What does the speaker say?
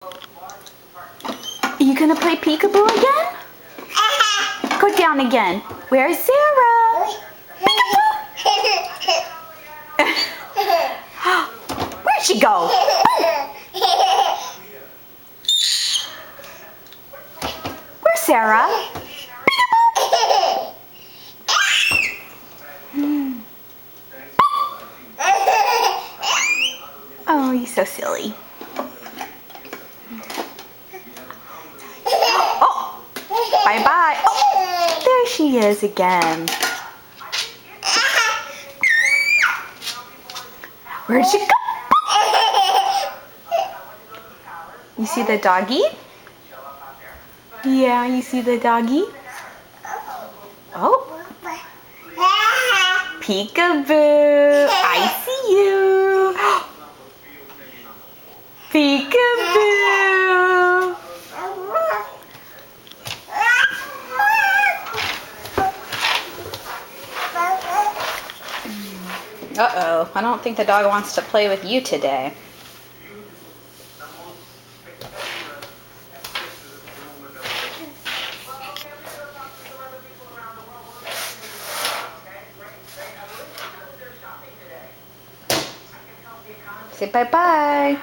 Are you gonna play peekaboo again? Go down again. Where's Sarah? Where'd she go? Where's Sarah? Oh, you're so silly. Oh, bye-bye. Oh, there she is again. Where'd she go? You see the doggy? Yeah, you see the doggy? Oh. Peekaboo. I see you. Peekaboo. Uh-oh. I don't think the dog wants to play with you today. Say bye-bye.